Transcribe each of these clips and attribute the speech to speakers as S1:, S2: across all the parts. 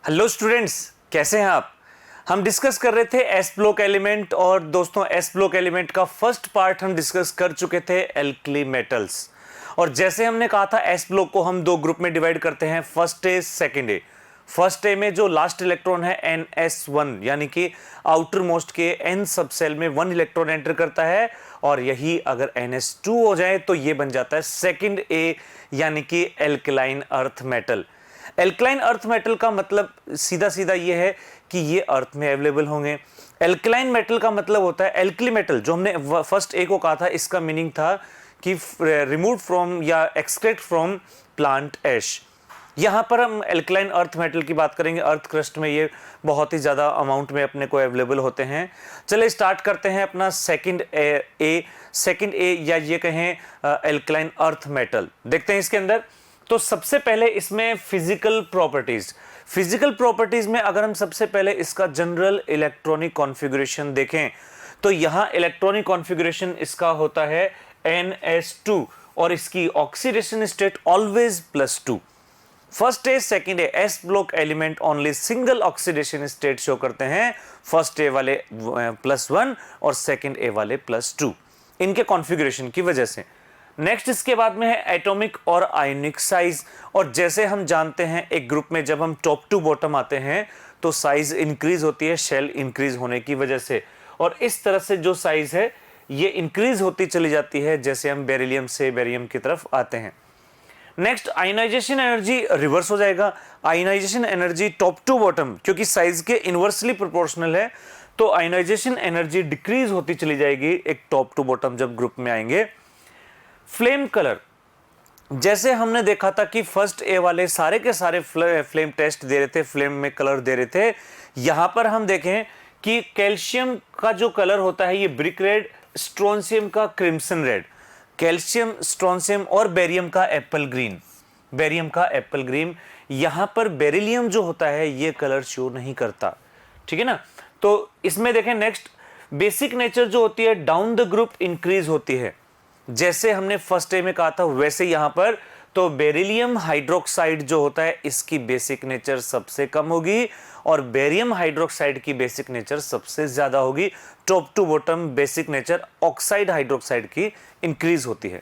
S1: Hello students, कैसे हैं आप। हम डिस्कस कर रहे थे एस ब्लॉक एलिमेंट और दोस्तों एस ब्लॉक एलिमेंट का फर्स्ट पार्ट हम डिस्कस कर चुके थे एल्कली मेटल्स। और जैसे हमने कहा था एस ब्लॉक को हम दो ग्रुप में डिवाइड करते हैं, first A second A. First A में जो लास्ट इलेक्ट्रॉन है NS1 यानी कि आउटर मोस्ट के n सब सेल में 1 इलेक्ट्रॉन एंटर करता है और यही अगर NS2 हो जाए तो ये बन जाता है सेकंड ए यानी कि alkaline earth metal. Alkaline earth metal का मतलब सीधा सीधा ये है कि ये अर्थ में अवेलेबल होंगे। एल्कलाइन मेटल का मतलब होता है एल्कली मेटल, जो हमने फर्स्ट ए को कहा था, इसका मीनिंग था कि रिमूव फ्रॉम या एक्सट्रैक्ट फ्रॉम प्लांट ऐश। यहाँ पर हम एल्कलाइन अर्थ मेटल की बात करेंगे। अर्थ क्रस्ट में ये बहुत ही ज़्यादा अमाउंट में अपने को अवेलेबल होते हैं। चलिए स्टार्ट करते हैं अपना सेकंड ए या ये कहें एल्कलाइन अर्थ मेटल। देखते हैं इसके अंदर। तो सबसे पहले इसमें फिजिकल प्रॉपर्टीज में अगर हम सबसे पहले इसका जनरल इलेक्ट्रॉनिक कॉन्फ़िगरेशन देखें तो यहाँ इलेक्ट्रॉनिक कॉन्फ़िगरेशन इसका होता है NS2 और इसकी oxidation state always +2। First A second A S block element only single oxidation state show करते हैं। फर्स्ट ए वाले +1 और सेकंड ए वाले +2 इनके कॉन्फ़िगरेशन की वजह से। नेक्स्ट इसके बाद में है एटॉमिक और आयोनिक साइज। और जैसे हम जानते हैं एक ग्रुप में जब हम टॉप टू बॉटम आते हैं तो साइज इंक्रीज होती है शेल इंक्रीज होने की वजह से, और इस तरह से जो साइज है ये इंक्रीज होती चली जाती है जैसे हम बेरिलियम से बेरियम की तरफ आते हैं। नेक्स्ट आयनाइजेशन एनर्जी रिवर्स हो जाएगा। Ionisation energy top to bottom क्योंकि साइज के इनवर्सली प्रोपोर्शनल है तो आयनाइजेशन एनर्जी डिक्रीज होती चली जाएगी एक टॉप टू बॉटम जब ग्रुप में आएंगे। फ्लेम कलर, जैसे हमने देखा था कि फर्स्ट ए वाले सारे के सारे फ्लेम टेस्ट दे रहे थे, फ्लेम में कलर दे रहे थे। यहां पर हम देखें कि कैल्शियम का जो कलर होता है ये ब्रिक रेड, स्ट्रोंशियम का क्रिम्सन रेड, कैल्शियम स्ट्रोंशियम और बेरियम का एप्पल ग्रीन। यहां पर बेरिलियम जो होता है ये कलर शो नहीं करता, ठीक है ना। तो इसमें देखें नेक्स्ट बेसिक नेचर जो होती है डाउन द ग्रुप इंक्रीज होती है। जैसे हमने फर्स्ट ए में कहा था वैसे यहां पर तो बेरिलियम हाइड्रोक्साइड जो होता है इसकी बेसिक नेचर सबसे कम होगी और बेरियम हाइड्रोक्साइड की बेसिक नेचर सबसे ज्यादा होगी। Top to bottom basic nature oxide hydroxide की इंक्रीज होती है।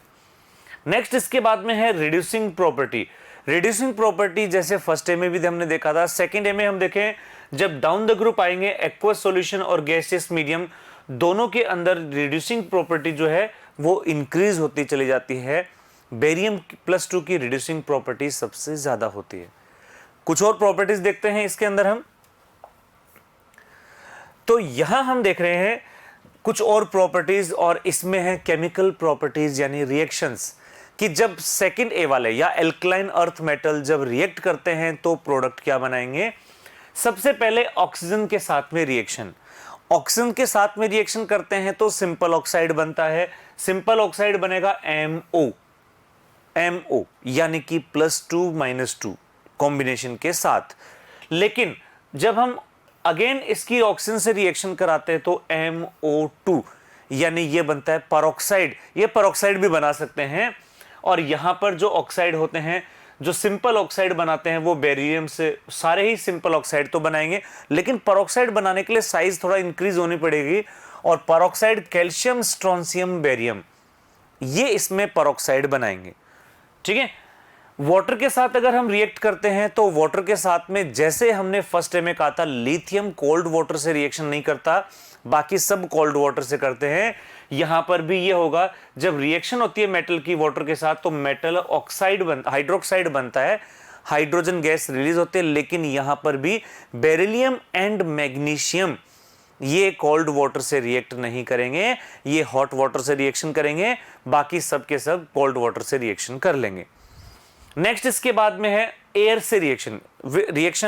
S1: नेक्स्ट इसके बाद में है रिड्यूसिंग प्रॉपर्टी जैसे फर्स्ट ए में भी हमने देखा था। सेकेंड ए में हम देखें जब डाउन द ग्रुप आएंगे एक्वस सॉल्यूशन और गैसियस मीडियम दोनों के अंदर रिड्यूसिंग प्रॉपर्टी जो है वो इंक्रीज होती चली जाती है। बेरियम +2 की रिड्यूसिंग प्रॉपर्टी सबसे ज्यादा होती है। कुछ और प्रॉपर्टीज देखते हैं इसके अंदर हम। तो यहां हम देख रहे हैं कुछ और प्रॉपर्टीज और इसमें है केमिकल प्रॉपर्टीज यानी रिएक्शंस, कि जब सेकंड ए वाले या एल्कलाइन अर्थ मेटल जब रिएक्ट करते हैं तो प्रोडक्ट क्या बनाएंगे। सबसे पहले ऑक्सीजन के साथ में रिएक्शन करते हैं तो सिंपल ऑक्साइड बनता है। सिंपल ऑक्साइड बनेगा MO यानी कि +2 -2 कॉम्बिनेशन के साथ। लेकिन जब हम अगेन इसकी ऑक्सीजन से रिएक्शन कराते हैं तो MO2 यानी ये बनता है परऑक्साइड। ये परऑक्साइड भी बना सकते हैं और यहां पर जो ऑक्साइड होते हैं जो सिंपल ऑक्साइड बनाते हैं वो बेरिलियम से सारे ही सिंपल ऑक्साइड तो बनाएंगे, लेकिन परऑक्साइड बनाने के लिए साइज थोड़ा इंक्रीज होनी पड़ेगी और परऑक्साइड कैल्शियम स्ट्रोंशियम बेरियम ये इसमें परऑक्साइड बनाएंगे, ठीक है। वाटर के साथ अगर हम रिएक्ट करते हैं तो वाटर के साथ में जैसे हमने फर्स्ट ए में कहा था लिथियम कोल्ड वाटर से रिएक्शन नहीं करता, बाकी सब कोल्ड वाटर से करते हैं। यहां पर भी ये होगा जब रिएक्शन होती है मेटल की वाटर के साथ तो मेटल ऑक्साइड हाइड्रोक्साइड बनता है, हाइड्रोजन गैस रिलीज होते हैं। लेकिन यहां पर भी बेरिलियम एंड मैग्नीशियम ये कोल्ड वाटर से रिएक्ट नहीं करेंगे, ये हॉट वाटर से रिएक्शन करेंगे, बाकी सब के सब कोल्ड वाटर से रिएक्शन कर लेंगे। नेक्स्ट इसके बाद में है एयर से रिएक्शन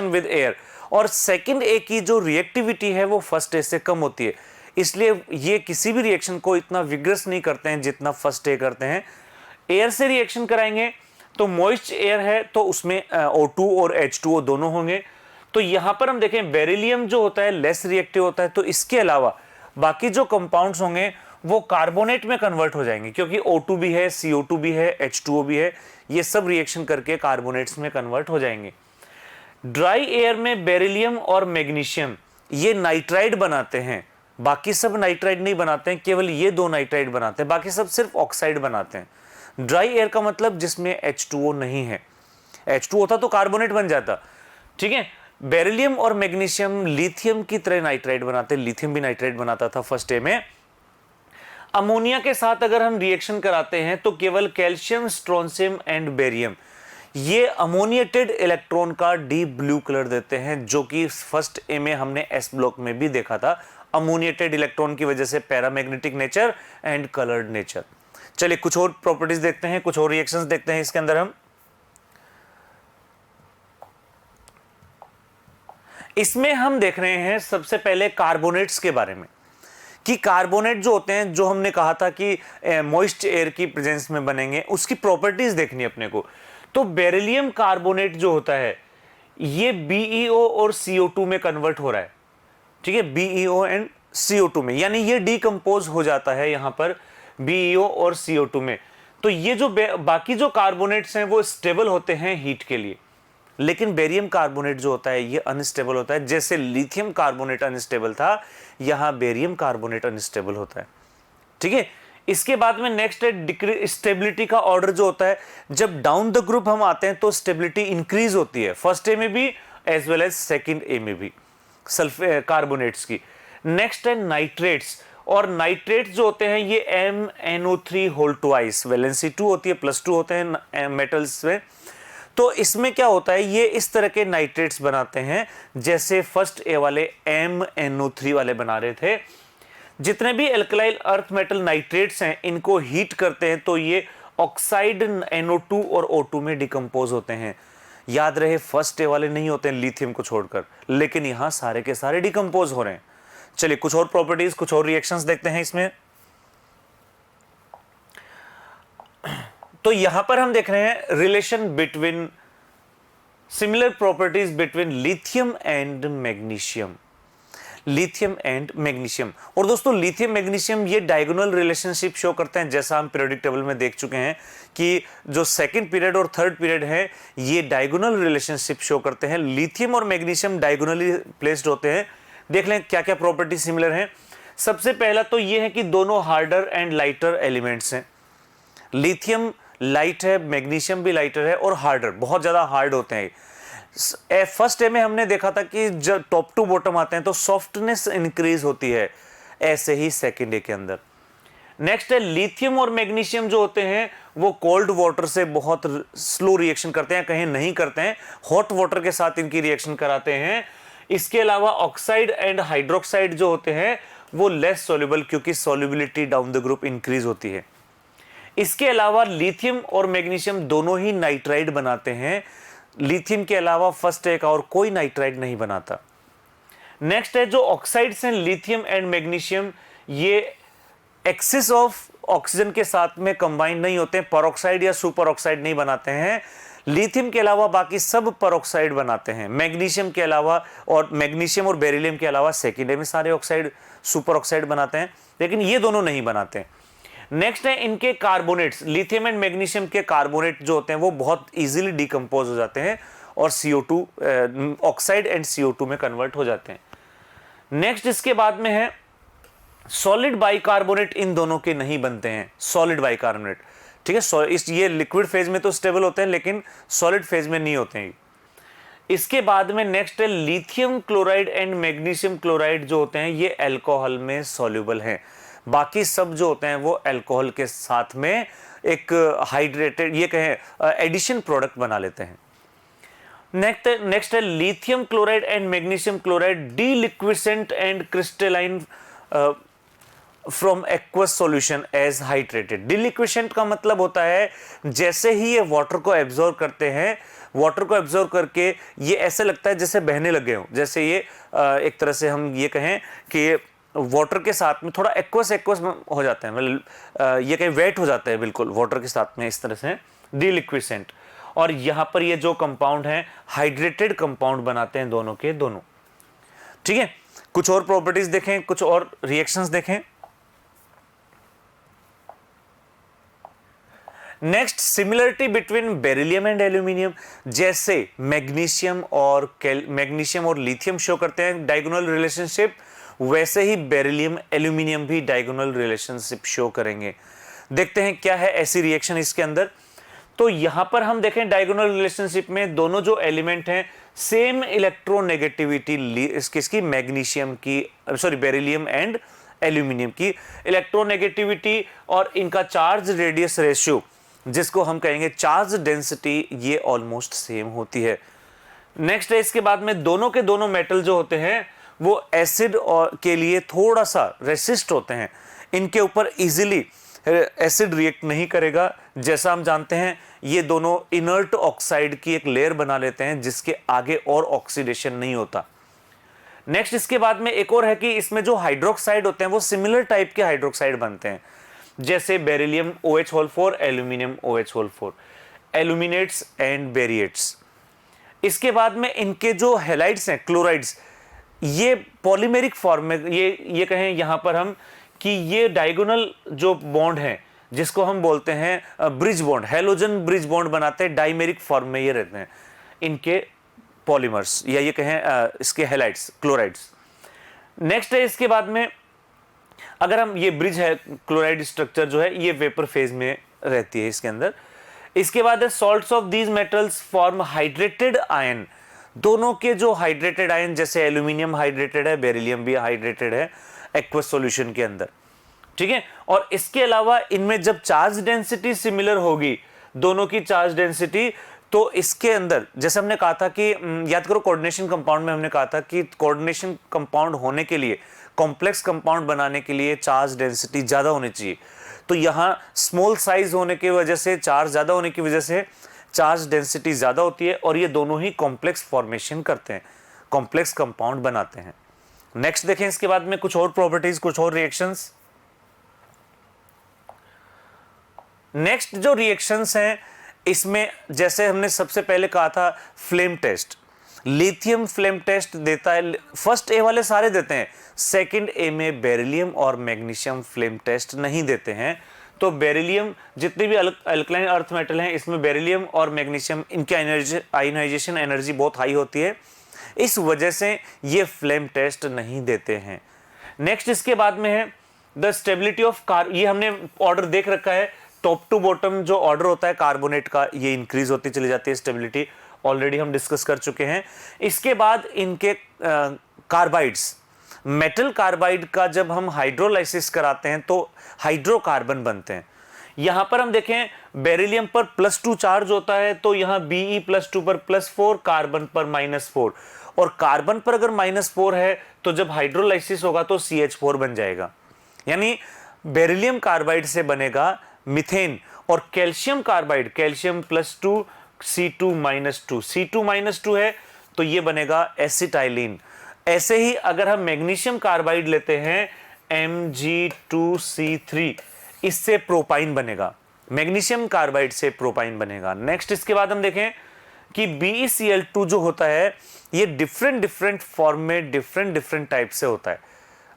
S1: विद एयर। और सेकंड ए की जो रिएक्टिविटी है वो फर्स्ट ए से कम होती है, इसलिए ये किसी भी रिएक्शन को इतना विग्रस नहीं करते हैं जितना फर्स्ट ए करते हैं। एयर से रिएक्शन कराएंगे तो मॉइस्ट एयर है तो उसमें O2 और H2O दोनों होंगे। तो यहां पर हम देखें बेरिलियम जो होता है लेस रिएक्टिव होता है, तो इसके अलावा बाकी जो कंपाउंड्स होंगे वो कार्बोनेट में कन्वर्ट हो जाएंगे क्योंकि O2 भी है, CO2 भी है, H2O भी है, ये सब रिएक्शन करके कार्बोनेट्स में कन्वर्ट हो जाएंगे। ड्राई एयर में बेरिलियम और मैग्नीशियम ये नाइट्राइड बनाते हैं, बाकी सब नाइट्राइड नहीं बनाते हैं, केवल ये दो नाइट्राइड बनाते हैं, बाकी सब सिर्फ ऑक्साइड बनाते हैं। ड्राई एयर का मतलब जिसमें H2O नहीं है, H2O होता तो कार्बोनेट बन जाता, ठीक है। बेरिलियम और मैग्नीशियम लिथियम की तरह नाइट्राइड बनाते हैं, लिथियम भी नाइट्राइड बनाता था फर्स्ट ए में। अमोनिया के साथ अगर हम रिएक्शन कराते हैं तो केवल कैल्शियम, स्ट्रोंशियम एंड बेरियम ये अमोनिएटेड इलेक्ट्रॉन का डीप ब्लू कलर देते हैं, जो कि फर्स्ट ए में हमने एस ब्लॉक में भी देखा था, अमोनिएटेड इलेक्ट्रॉन की वजह से paramagnetic nature and coloured nature. चलिए कुछ और प्रॉपर्टीज देखते हैं, कुछ और रिएक्शंस देखते हैं इसके अंदर हम। इसमें हम देख रहे हैं सबसे पहले कार्बोनेट्स के बारे में, कि कार्बोनेट जो होते हैं, जो हमने कहा था कि मॉइस्ट एयर की प्रेजेंस में बनेंगे, उसकी प्रॉपर्टीज देखनी अपने को। तो बेरिलियम कार्बोनेट जो होता है ये BeO और CO2 में कन्वर्ट हो रहा है, ठीक है, BeO एंड CO2 में, यानी ये डीकंपोज हो जाता है यहां पर BeO और CO2 में। तो ये जो बाकी जो कार्बोनेट्स हैं वो स्टेबल होते हैं हीट के लिए, लेकिन बेरियम कार्बोनेट जो होता है ये अनस्टेबल होता है। जैसे लिथियम कार्बोनेट अनस्टेबल था, यहां बेरियम कार्बोनेट अनस्टेबल होता है, ठीक है। इसके बाद में नेक्स्ट है स्टेबिलिटी का ऑर्डर जो होता है, जब डाउन द ग्रुप हम आते हैं तो स्टेबिलिटी इंक्रीज होती है, फर्स्ट ए में भी as well as second A में भी सल्फर कार्बोनेट्स की। नेक्स्ट है नाइट्रेट्स, और नाइट्रेट्स जो होते हैं ये MnO3 होल ट्वाइस, वैलेंसी 2 होती है, +2 होते हैं मेटल्स में। तो इसमें क्या होता है, ये इस तरह के नाइट्रेट्स बनाते हैं जैसे फर्स्ट ए वाले MnO3 वाले बना रहे थे। जितने भी एल्कलाइल अर्थ मेटल नाइट्रेट्स हैं इनको हीट करते हैं तो ये ऑक्साइड NO2 और O2 में डिकम्पोज होते हैं। याद रहे फर्स्ट ए वाले नहीं होते हैं लिथियम को छोड़कर, लेकिन यहां सारे के सारे डिकम्पोज हो रहे हैं। चलिए कुछ और प्रॉपर्टीज, कुछ और रिएक्शंस देखते हैं इसमें। तो यहां पर हम देख रहे हैं relation between similar properties between lithium and magnesium, lithium and magnesium. और दोस्तों लिथियम मैग्नीशियम ये डायगोनल रिलेशनशिप शो करते हैं, जैसा हम पीरियोडिक टेबल में देख चुके हैं कि जो सेकंड पीरियड और थर्ड पीरियड है ये डायगोनल रिलेशनशिप शो करते हैं। लिथियम और मैग्नीशियम डायगोनली प्लेस्ड होते हैं। देख लें क्या क्या प्रॉपर्टी सिमिलर हैं। सबसे पहला तो ये है कि दोनों हार्डर एंड लाइटर एलिमेंट्स हैं। लिथियम लाइट है, मैग्नीशियम भी लाइटर है और हार्डर, बहुत ज्यादा हार्ड होते हैं। फर्स्ट ए में हमने देखा था कि जब टॉप टू बॉटम आते हैं तो सॉफ्टनेस इंक्रीज होती है, ऐसे ही सेकेंड ए के अंदर। नेक्स्ट है लिथियम और मैग्नीशियम जो होते हैं वो कोल्ड वाटर से बहुत स्लो रिएक्शन करते हैं, कहीं नहीं करते हैं, हॉट वाटर के साथ इनकी रिएक्शन कराते हैं। इसके अलावा ऑक्साइड एंड हाइड्रोक्साइड जो होते हैं वो लेस सॉल्युबल, क्योंकि solubility down the group increase होती है। इसके अलावा लिथियम और मैग्नीशियम दोनों ही नाइट्राइड बनाते हैं। लिथियम के अलावा फर्स्ट ए का और कोई नाइट्राइड नहीं बनाता। नेक्स्ट है जो ऑक्साइड्स हैं लिथियम एंड मैग्नीशियम, ये एक्सिस ऑफ ऑक्सीजन के साथ में कंबाइन नहीं होते हैं, परऑक्साइड या सुपर ऑक्साइड नहीं बनाते हैं। लिथियम के अलावा बाकी सब परऑक्साइड बनाते हैं। मैग्नीशियम के अलावा और मैग्नीशियम और बेरिलियम के अलावा सेकेंड ए में सारे ऑक्साइड सुपर ऑक्साइड बनाते हैं, लेकिन ये दोनों नहीं बनाते हैं। नेक्स्ट है इनके कार्बोनेट्स, लिथियम एंड मैग्नीशियम के कार्बोनेट जो होते हैं वो बहुत इजीली डिकम्पोज हो जाते हैं और CO2 ऑक्साइड एंड CO2 में कन्वर्ट हो जाते हैं। नेक्स्ट इसके बाद में है सॉलिड बाइकार्बोनेट, इन दोनों के नहीं बनते हैं सॉलिड बाइकार्बोनेट, ठीक है। इस ये लिक्विड फेज में तो स्टेबल होते हैं लेकिन सॉलिड फेज में नहीं होते हैं। इसके बाद में नेक्स्ट है lithium chloride and magnesium chloride जो होते हैं ये अल्कोहल में सॉल्युबल हैं। बाकी सब जो होते हैं वो अल्कोहल के साथ में एक हाइड्रेटेड, ये कहें एडिशन प्रोडक्ट बना लेते हैं। नेक्स्ट है lithium chloride and magnesium chloride deliquescent and crystalline from aqueous solution as hydrated. Deliquescent का मतलब होता है जैसे ही ये वाटर को एब्जॉर्ब करते हैं, वाटर को एब्जॉर्ब करके ये ऐसे लगता है जैसे बहने लगे हों, जैसे ये एक तरह से हम ये कहें कि वाटर के साथ में थोड़ा एक्वस हो जाते हैं, मतलब ये कहीं वेट हो जाता है बिल्कुल वाटर के साथ में, इस तरह से डीलिक्विसेंट। और यहाँ पर ये जो कंपाउंड हैं हाइड्रेटेड कंपाउंड बनाते हैं दोनों के दोनों, ठीक है। कुछ और प्रॉपर्टीज देखें, कुछ और रिएक्शंस देखें। Next, similarity between beryllium and aluminium, जैसे मैग्नीशियम और लिथियम शो करते हैं डायगोनल रिलेशनशिप, वैसे ही बेरिलियम एल्यूमिनियम भी डायगोनल रिलेशनशिप शो करेंगे। देखते हैं क्या है ऐसी रिएक्शन इसके अंदर। तो यहां पर हम देखें डायगोनल रिलेशनशिप में दोनों जो एलिमेंट हैं सेम इलेक्ट्रोनेगेटिविटी, किसकी, मैग्नीशियम की, सॉरी बेरिलियम एंड एल्यूमिनियम की इलेक्ट्रोनेगेटिविटी और इनका चार्ज रेडियस रेशियो, जिसको हम कहेंगे चार्ज डेंसिटी, ये ऑलमोस्ट सेम होती है। नेक्स्ट है इसके बाद में दोनों के दोनों मेटल जो होते हैं वो एसिड और के लिए थोड़ा सा रेसिस्ट होते हैं, इनके ऊपर इजीली एसिड रिएक्ट नहीं करेगा। जैसा हम जानते हैं ये दोनों इनर्ट ऑक्साइड की एक लेयर बना लेते हैं जिसके आगे और ऑक्सीडेशन नहीं होता। नेक्स्ट इसके बाद में एक और है कि इसमें जो हाइड्रोक्साइड होते हैं वो सिमिलर टाइप के हाइड्रोक्साइड बनते हैं, जैसे beryllium OH4, aluminium OH4, aluminates and beryllates. इसके बाद में इनके जो हैलाइड्स हैं, क्लोराइड्स, ये पॉलीमेरिक फॉर्म में, ये कहें यहां पर हम कि ये डायगोनल जो बॉन्ड है जिसको हम बोलते हैं bridge bond, halogen bridge bond बनाते हैं, डाइमेरिक फॉर्म में ये रहते हैं इनके पॉलीमर्स, या ये कहें इसके हैलाइड्स, क्लोराइड्स। नेक्स्ट है इसके बाद में, अगर हम ये ब्रिज है, क्लोराइड स्ट्रक्चर जो है ये वेपर फेज में रहती है इसके अंदर। इसके बाद है salts of these metals form hydrated ion, दोनों के जो हाइड्रेटेड आयन, जैसे एल्यूमिनियम हाइड्रेटेड है, बेरिलियम भी हाइड्रेटेड है एक्वस सॉल्यूशन के अंदर, ठीक है। और इसके अलावा इनमें जब चार्ज डेंसिटी सिमिलर होगी, दोनों की चार्ज डेंसिटी, तो इसके अंदर जैसे हमने कहा था कि याद करो कोऑर्डिनेशन कंपाउंड में हमने कहा था कि कोऑर्डिनेशन कंपाउंड होने के लिए, कॉम्प्लेक्स कंपाउंड बनाने के लिए चार्ज डेंसिटी ज्यादा होनी चाहिए। तो यहाँ स्मॉल साइज होने की वजह से, चार्ज ज्यादा होने की वजह से चार्ज डेंसिटी ज्यादा होती है और ये दोनों ही कॉम्प्लेक्स फॉर्मेशन करते हैं, कॉम्प्लेक्स कंपाउंड बनाते हैं। नेक्स्ट देखें इसके बाद में कुछ और प्रॉपर्टीज, कुछ और रिएक्शंस। नेक्स्ट जो रिएक्शंस हैं इसमें, जैसे हमने सबसे पहले कहा था flame test, lithium flame test देता है, फर्स्ट ए वाले सारे देते हैं, सेकंड ए में बेरिलियम और मैग्नीशियम फ्लेम टेस्ट नहीं देते हैं। तो बेरिलियम, जितने भी अल्कलाइन अर्थ मेटल हैं इसमें बेरिलियम और मैग्नीशियम, इनकी आयनाइजेशन एनर्जी बहुत हाई होती है, इस वजह से ये फ्लेम टेस्ट नहीं देते हैं। नेक्स्ट इसके बाद में है द स्टेबिलिटी ऑफ ये हमने ऑर्डर देख रखा है, टॉप टू बॉटम जो ऑर्डर होता है कार्बोनेट का, ये इंक्रीज होती चली जाती है स्टेबिलिटी, ऑलरेडी हम डिस्कस कर चुके हैं। इसके बाद इनके कार्बाइड्स, मेटल कार्बाइड का जब हम हाइड्रोलाइसिस कराते हैं तो हाइड्रोकार्बन बनते हैं। यहां पर हम देखें बेरिलियम पर +2 चार्ज होता है, तो यहां Be+2 पर +4, कार्बन पर -4, और कार्बन पर अगर -4 है तो जब हाइड्रोलाइसिस होगा तो CH4 बन जाएगा। यानी बेरिलियम कार्बाइड से बनेगा मीथेन, और calcium carbide, calcium +2 C2-2, C2-2 है तो ये बनेगा एसिटाइलिन। ऐसे ही अगर हम मैग्नीशियम कार्बाइड लेते हैं Mg2C3, इससे प्रोपाइन बनेगा, मैग्नीशियम कार्बाइड से प्रोपाइन बनेगा। नेक्स्ट इसके बाद हम देखें कि BeCl2 जो होता है ये डिफरेंट फॉर्म में डिफरेंट टाइप से होता है।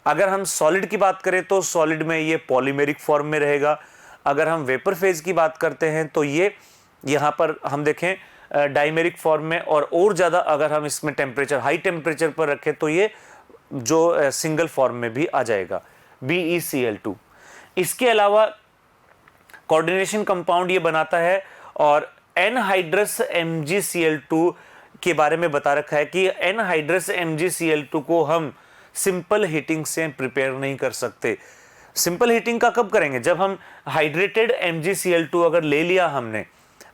S1: अगर हम सॉलिड की बात करें तो सॉलिड में ये पॉलीमेरिक फॉर्म में रहेगा, अगर हम वेपर फेज की बात करते हैं तो ये यहाँ पर हम देखें डाइमेरिक फॉर्म में, और ज़्यादा अगर हम इसमें टेम्परेचर, हाई टेम्परेचर पर रखें तो ये जो सिंगल फॉर्म में भी आ जाएगा BeCl2। इसके अलावा कोऑर्डिनेशन कंपाउंड ये बनाता है, और एनहाइड्रस MgCl2 के बारे में बता रखा है कि एनहाइड्रस MgCl2 को हम सिंपल हीटिंग से प्रिपेयर नहीं कर सकते। सिंपल हीटिंग का कब करेंगे? जब हम हाइड्रेटेड MgCl2 अगर ले लिया हमने,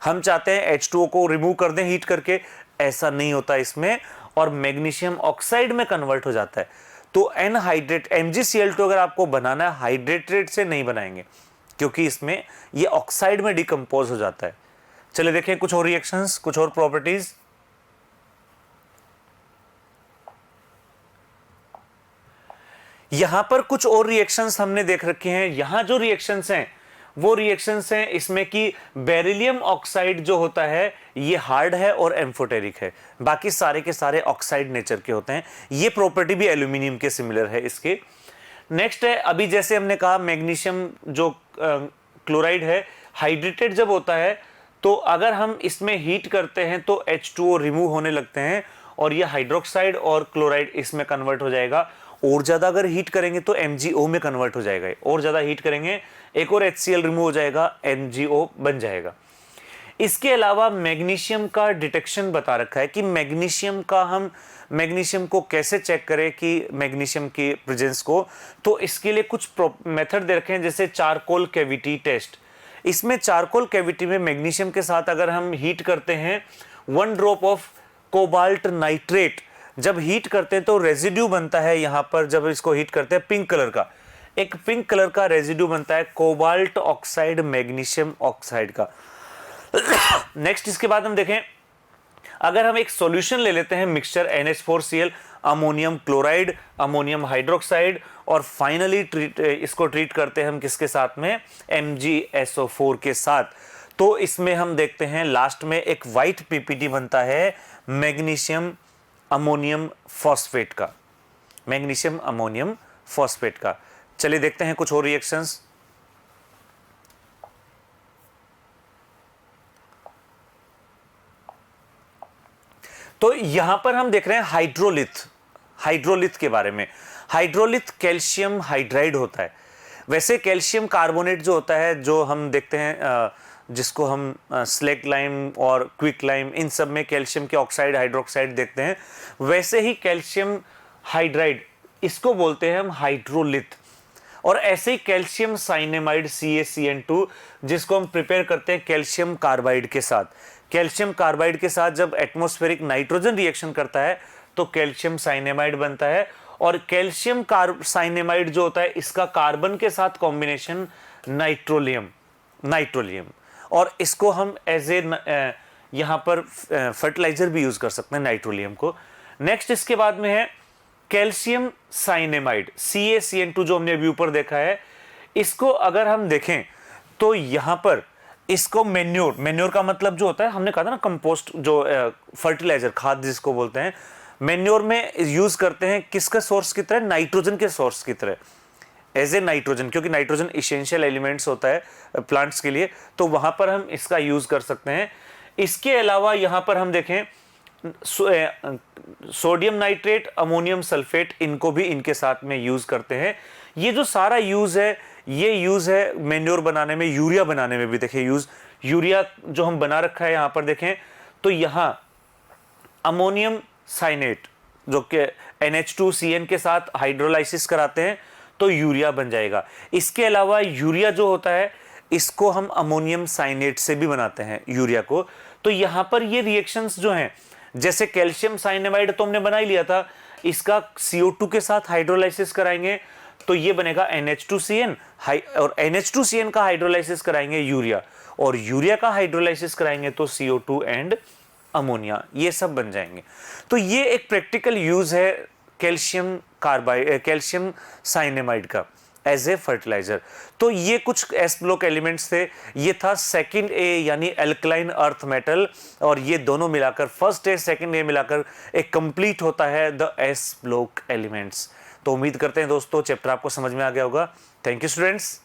S1: हम चाहते हैं H2O को रिमूव कर दें हीट करके, ऐसा नहीं होता इसमें, और मैग्नीशियम ऑक्साइड में कन्वर्ट हो जाता है। तो एनहाइड्रेट MgCl2 अगर आपको बनाना है हाइड्रेटेड से नहीं बनाएंगे, क्योंकि इसमें ये ऑक्साइड में डिकम्पोज हो जाता है। चलिए देखें कुछ और रिएक्शंस, कुछ और प्रॉपर्टीज। यहां पर कुछ और रिएक्शंस हमने देख रखे हैं। यहां जो रिएक्शंस हैं वो रिएक्शंस हैं इसमें कि बेरिलियम ऑक्साइड जो होता है ये हार्ड है और एम्फोटेरिक है, बाकी सारे के सारे ऑक्साइड नेचर के होते हैं। ये प्रॉपर्टी भी एल्यूमिनियम के सिमिलर है इसके। नेक्स्ट है, अभी जैसे हमने कहा मैग्नीशियम जो क्लोराइड है हाइड्रेटेड जब होता है तो अगर हम इसमें हीट करते हैं तो H2O रिमूव होने लगते हैं और ये हाइड्रोक्साइड और क्लोराइड इसमें कन्वर्ट हो जाएगा। और ज़्यादा अगर हीट करेंगे तो MgO में कन्वर्ट हो जाएगा, और ज़्यादा हीट करेंगे एक और HCl रिमूव हो जाएगा, MgO बन जाएगा। इसके अलावा मैग्नीशियम का डिटेक्शन बता रखा है कि मैग्नीशियम को कैसे चेक करें कि मैग्नीशियम की प्रेजेंस को, तो इसके लिए कुछ मेथड दे रखे हैं, जैसे चारकोल कैविटी टेस्ट। इसमें चारकोल कैविटी में मैग्नीशियम के साथ अगर हम हीट करते हैं 1 ड्रॉप ऑफ कोबाल्ट नाइट्रेट, जब हीट करते हैं तो रेजिड्यू बनता है यहाँ पर, जब इसको हीट करते हैं पिंक कलर का, एक पिंक कलर का रेजिड्यू बनता है कोबाल्ट ऑक्साइड मैग्नीशियम ऑक्साइड का। नेक्स्ट इसके बाद हम देखें, अगर हम एक सॉल्यूशन ले लेते हैं mixture NH4Cl, ammonium chloride, ammonium hydroxide, और फाइनली इसको ट्रीट करते हैं हम किसके साथ में, MgSO4 के साथ, तो इसमें हम देखते हैं लास्ट में एक वाइट PPT बनता है मैग्नीशियम अमोनियम फॉस्फेट का, मैग्नीशियम अमोनियम फॉस्फेट का। चलिए देखते हैं कुछ और रिएक्शंस। तो यहां पर हम देख रहे हैं हाइड्रोलिथ के बारे में। हाइड्रोलिथ कैल्शियम हाइड्राइड होता है। वैसे कैल्शियम कार्बोनेट जो होता है, जो हम देखते हैं जिसको हम स्लेक लाइम और क्विक लाइम, इन सब में कैल्शियम के ऑक्साइड हाइड्रोक्साइड देखते हैं, वैसे ही कैल्शियम हाइड्राइड इसको बोलते हैं हम हाइड्रोलिथ। और ऐसे ही कैल्शियम साइनेमाइड CaCN2 जिसको हम प्रिपेयर करते हैं कैल्शियम कार्बाइड के साथ। कैल्शियम कार्बाइड के साथ जब एटमॉस्फेरिक नाइट्रोजन रिएक्शन करता है तो कैल्शियम साइनेमाइड बनता है। और कैल्शियम साइनेमाइड जो होता है इसका कार्बन के साथ कॉम्बिनेशन नाइट्रोलियम, और इसको हम एज ए यहाँ पर फर्टिलाइजर भी यूज कर सकते हैं नाइट्रोलियम को। नेक्स्ट इसके बाद में है कैल्शियम साइनेमाइड CaCN2 जो हमने अभी ऊपर देखा है। इसको अगर हम देखें तो यहाँ पर इसको मेन्योर का मतलब जो होता है, हमने कहा था ना कंपोस्ट, जो फर्टिलाइजर खाद जिसको बोलते हैं, मेन्योर में यूज करते हैं किसका सोर्स की तरह, नाइट्रोजन के सोर्स की तरह, एज ए नाइट्रोजन, क्योंकि नाइट्रोजन इसेंशियल एलिमेंट्स होता है प्लांट्स के लिए, तो वहां पर हम इसका यूज कर सकते हैं। इसके अलावा यहां पर हम देखें सोडियम नाइट्रेट, अमोनियम सल्फेट, इनको भी इनके साथ में यूज करते हैं। ये जो सारा यूज है, ये यूज है मेन्योर बनाने में, यूरिया बनाने में भी देखें यूज। यूरिया जो हम बना रखा है यहां पर देखें तो यहां अमोनियम साइनेट जो कि NH2CN के साथ हाइड्रोलाइसिस कराते हैं तो यूरिया बन जाएगा। इसके अलावा यूरिया जो होता है इसको हम अमोनियम साइनेट से भी बनाते हैं यूरिया को। तो यहां पर ये रिएक्शंस जो हैं, जैसे कैल्शियम साइनेमाइड तो हमने बना ही लिया था, इसका CO2 के साथ हाइड्रोलाइसिस कराएंगे तो ये बनेगा NH2CN, और NH2CN का हाइड्रोलाइसिस कराएंगे यूरिया, और यूरिया का हाइड्रोलाइसिस कराएंगे तो CO2 एंड अमोनिया, ये सब बन जाएंगे। तो ये एक प्रैक्टिकल यूज है कैल्शियम साइनेमाइड का एज ए फर्टिलाइजर। तो ये कुछ एस ब्लॉक एलिमेंट्स थे। ये था सेकंड ए यानी एल्कलाइन अर्थ मेटल, और ये दोनों मिलाकर फर्स्ट ए सेकंड ए मिलाकर एक कंप्लीट होता है द एस ब्लॉक एलिमेंट्स। तो उम्मीद करते हैं दोस्तों चैप्टर आपको समझ में आ गया होगा। Thank you students.